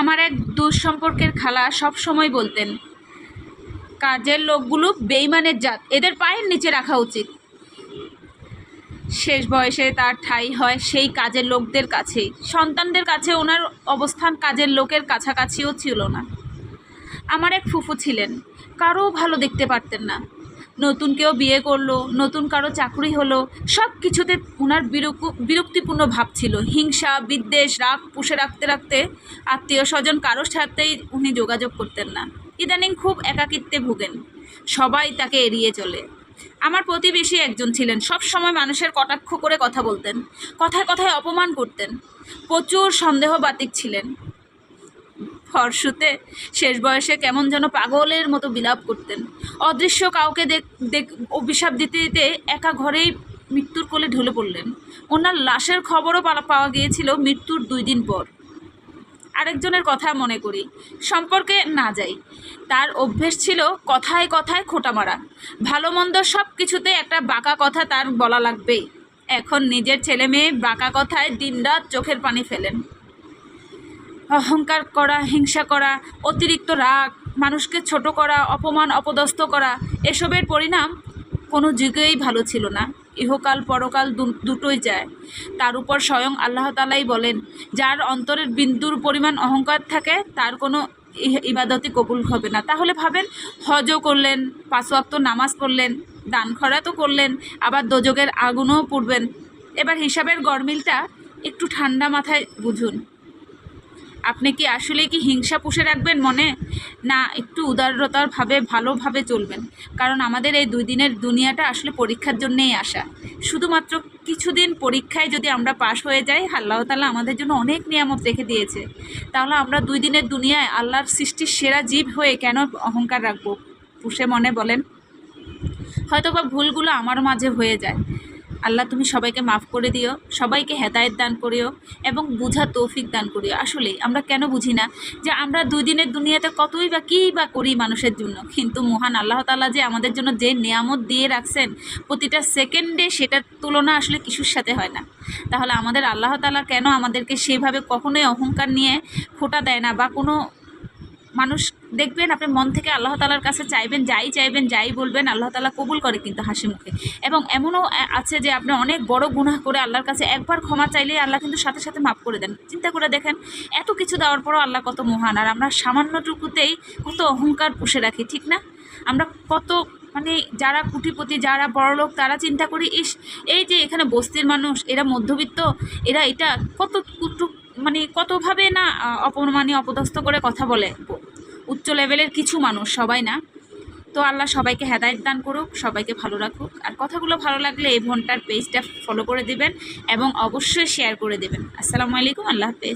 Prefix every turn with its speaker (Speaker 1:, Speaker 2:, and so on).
Speaker 1: আমার এক দূর সম্পর্কের খালা সব সময় বলতেন, কাজের লোকগুলো বেইমানের জাত, এদের পায়ের নিচে রাখা উচিত। শেষ বয়সে তার ঠাঁই হয় সেই কাজের লোকদের কাছেই। সন্তানদের কাছে ওনার অবস্থান কাজের লোকের কাছাকাছিও ছিল না। আমার এক ফুফু ছিলেন, কারো ভালো দেখতে পারতেন না। নতুন কেউ বিয়ে করলো, নতুন কারো চাকরি হলো, সব কিছুতে ওনার বিরক্তিপূর্ণ ভাব ছিল। হিংসা, বিদ্বেষ, রাগ পুষে রাখতে রাখতে আত্মীয় স্বজন কারোর সাথেই উনি যোগাযোগ করতেন না। ইদানিং খুব একাকিত্বে ভুগেন, সবাই তাকে এড়িয়ে চলে। আমার প্রতিবেশী একজন ছিলেন, সব সময় মানুষের কটাক্ষ করে কথা বলতেন, কথায় কথায় অপমান করতেন, প্রচুর সন্দেহবাতিক ছিলেন। ফরশুতে শেষ বয়সে কেমন যেন পাগলের মতো বিলাপ করতেন। অদৃশ্য কাউকে অভিশাপ দিতে দিতে একা ঘরেই মৃত্যুর কোলে ঢলে পড়লেন। ওনার লাশের খবরও পাওয়া গিয়েছিল মৃত্যুর 2 দিন পর। আরেকজনের কথা মনে করি, সম্পর্কে না যাই, তার অভ্যেস ছিল কথায় কথায় খোঁটা মারা। ভালো মন্দ সব কিছুতে একটা বাঁকা কথা তার বলা লাগবেই। এখন নিজের ছেলে মেয়ে বাঁকা কথায় দিনরাত চোখের পানি ফেলেন। অহংকার করা, হিংসা করা, অতিরিক্ত রাগ, মানুষকে ছোট করা, অপমান অপদস্থ করা, এসবের পরিণাম কোনো যুগেই ভালো ছিল না। ইহকাল পরকাল দুটোই যায়। তার উপর স্বয়ং আল্লাহ তাআলাই বলেন, যার অন্তরের বিন্দুর পরিমাণ অহংকার থাকে তার কোনো ইবাদতই কবুল হবে না। তাহলে ভাবেন, হজও করলেন, 5 ওয়াক্ত নামাজ পড়লেন, দান খয়রাতও করলেন, আবার দোজখের আগুনও পুড়বেন। এবার হিসাবের গরমিলটা একটু ঠান্ডা মাথায় বুঝুন। আপনি কি আসলে কি হিংসা পুষে রাখবেন মনে? না, একটু উদারতার ভাবে ভালোভাবে চলবেন। কারণ আমাদের এই 2 দিনের দুনিয়াটা আসলে পরীক্ষার জন্যেই আসা। শুধুমাত্র কিছুদিন পরীক্ষায় যদি আমরা পাশ হয়ে যাই, আল্লাহ তাআলা আমাদের জন্য অনেক নিয়ামত রেখে দিয়েছে। তাহলে আমরা 2 দিনের দুনিয়ায় আল্লাহর সৃষ্টির সেরা জীব হয়ে কেন অহংকার রাখবো পুষে মনে? বলেন। হয়তোবা ভুলগুলো আমার মাঝে হয়ে যায়। আল্লাহ তুমি সবাইকে মাফ করে দিও, সবাইকে হেদায়েত দান করিও এবং বুঝা তৌফিক দান করিও। আসলেই আমরা কেন বুঝি না যে আমরা 2 দিনের দুনিয়াতে কতই বা কী বা করি মানুষের জন্য, কিন্তু মহান আল্লাহ তাআলা যে আমাদের জন্য যে নিয়ামত দিয়ে রাখছেন প্রতিটা সেকেন্ডে, সেটার তুলনা আসলে কিছুর সাথে হয় না। তাহলে আমাদের আল্লাহ তাআলা কেন আমাদেরকে সেভাবে কখনোই অহংকার নিয়ে খোঁটা দেয় না? বা কোনো মানুষ দেখবেন, আপনি মন থেকে আল্লাহ তাআলার কাছে চাইবেন, যাই বলবেন আল্লাহ তাআলা কবুল করে কিন্তু হাসি মুখে। এবং এমনও আছে যে আপনি অনেক বড় গুনাহ করে আল্লাহর কাছে একবার ক্ষমা চাইলেই আল্লাহ কিন্তু সাথে সাথে মাফ করে দেন। চিন্তা করে দেখেন, এত কিছু দেওয়ার পরও আল্লাহ কত মহান, আর আমরা সামান্যটুকুতেই কত অহংকার পুষে রাখি, ঠিক না? আমরা কত যারা কুটিপতি, যারা বড়লোক, তারা চিন্তা করি, এই যে এখানে বস্তির মানুষ, এরা মধ্যবিত্ত, এরা এটা কতভাবে না অপদস্থ করে কথা বলে উচ্চ লেভেলের কিছু মানুষ, সবাই না। তো আল্লাহ সবাইকে হেদায়েত দান করুক, সবাইকে ভালো রাখুক। আর কথাগুলো ভালো লাগলে এই ভনটার পেজটা ফলো করে দিবেন এবং অবশ্যই শেয়ার করে দেবেন। আসসালামু আলাইকুম, আল্লাহ হাফেজ।